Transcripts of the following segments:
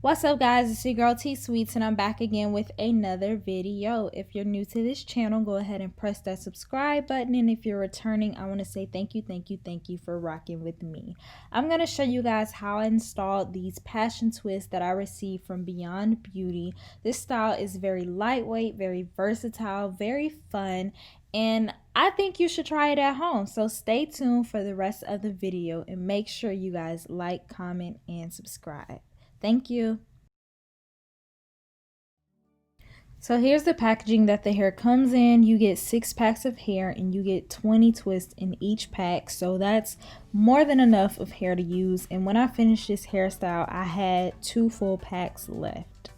What's up guys, it's your girl T Sweets and I'm back again with another video. If you're new to this channel, go ahead and press that subscribe button, and if you're returning, I want to say thank you for rocking with me. I'm going to show you guys how I installed these passion twists that I received from Beyond Beauty. This style is very lightweight, very versatile, very fun, and I think you should try it at home. So stay tuned for the rest of the video and make sure you guys like, comment, and subscribe. Thank you. So here's the packaging that the hair comes in. You get 6 packs of hair and you get 20 twists in each pack. So that's more than enough of hair to use. And when I finished this hairstyle, I had 2 full packs left.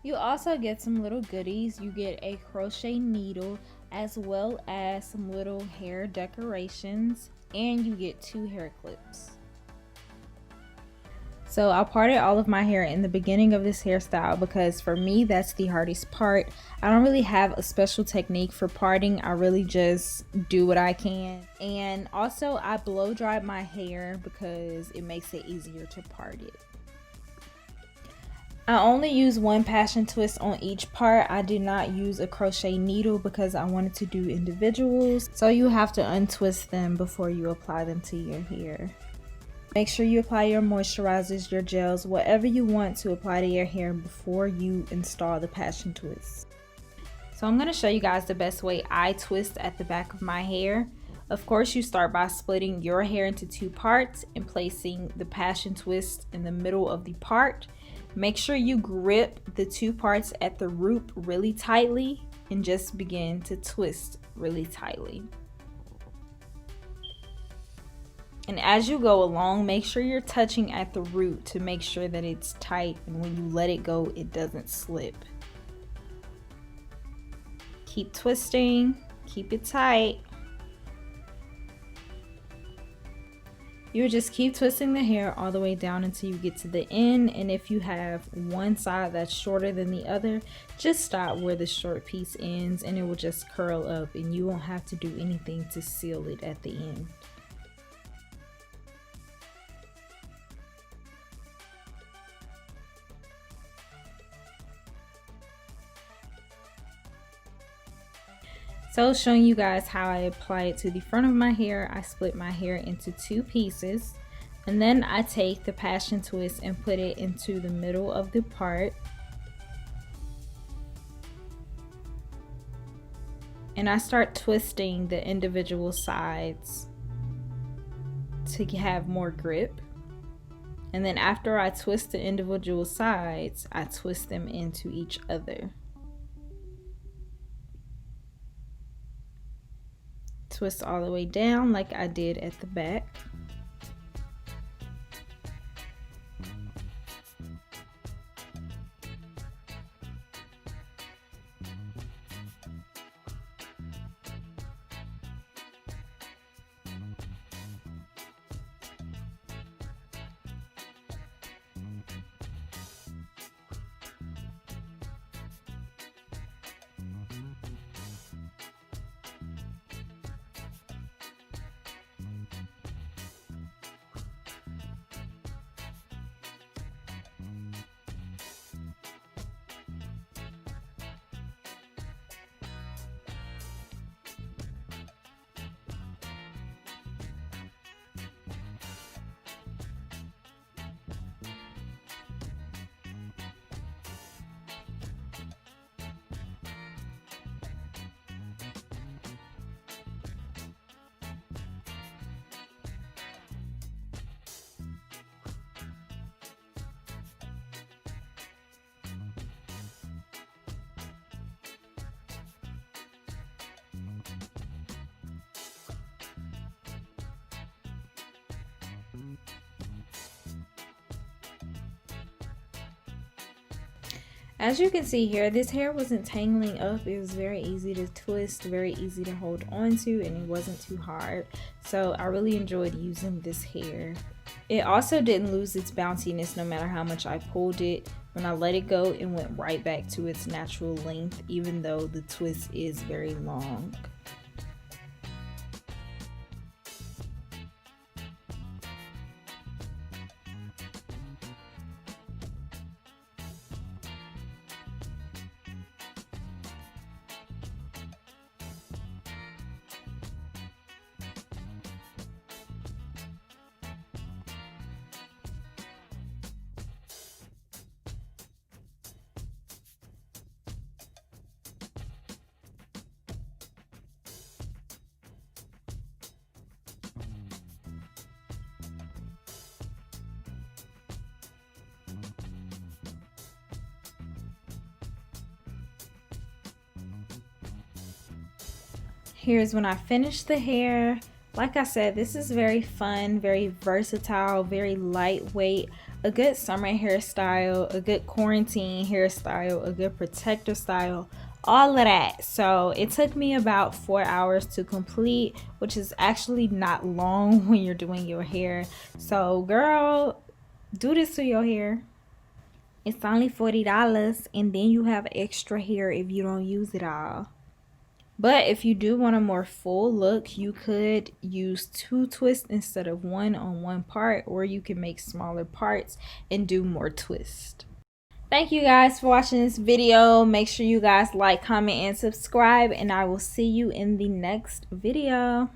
You also get some little goodies. You get a crochet needle as well as some little hair decorations, and you get 2 hair clips. So I parted all of my hair in the beginning of this hairstyle because for me that's the hardest part. I don't really have a special technique for parting. I really just do what I can. And also I blow dried my hair because it makes it easier to part it. I only use 1 passion twist on each part. I did not use a crochet needle because I wanted to do individuals. So you have to untwist them before you apply them to your hair. Make sure you apply your moisturizers, your gels, whatever you want to apply to your hair before you install the passion twist. So I'm going to show you guys the best way I twist at the back of my hair. Of course, you start by splitting your hair into 2 parts and placing the passion twist in the middle of the part. Make sure you grip the 2 parts at the root really tightly and just begin to twist really tightly. And as you go along, make sure you're touching at the root to make sure that it's tight, and when you let it go, it doesn't slip. Keep twisting, keep it tight. You just keep twisting the hair all the way down until you get to the end, and if you have one side that's shorter than the other, just stop where the short piece ends and it will just curl up and you won't have to do anything to seal it at the end. So showing you guys how I apply it to the front of my hair, I split my hair into 2 pieces, and then I take the passion twist and put it into the middle of the part. And I start twisting the individual sides to have more grip. And then after I twist the individual sides, I twist them into each other. Twist all the way down like I did at the back. As you can see here, this hair wasn't tangling up. It was very easy to twist, very easy to hold on to, and it wasn't too hard. So I really enjoyed using this hair. It also didn't lose its bounciness no matter how much I pulled it. When I let it go, it went right back to its natural length, even though the twist is very long. Here's when I finished the hair. Like I said, this is very fun, very versatile, very lightweight, a good summer hairstyle, a good quarantine hairstyle, a good protective style, all of that. So it took me about 4 hours to complete, which is actually not long when you're doing your hair. So girl, do this to your hair. It's only $40, and then you have extra hair if you don't use it all. But if you do want a more full look, you could use 2 twists instead of 1 on one part, or you can make smaller parts and do more twists. Thank you guys for watching this video. Make sure you guys like, comment, and subscribe, and I will see you in the next video.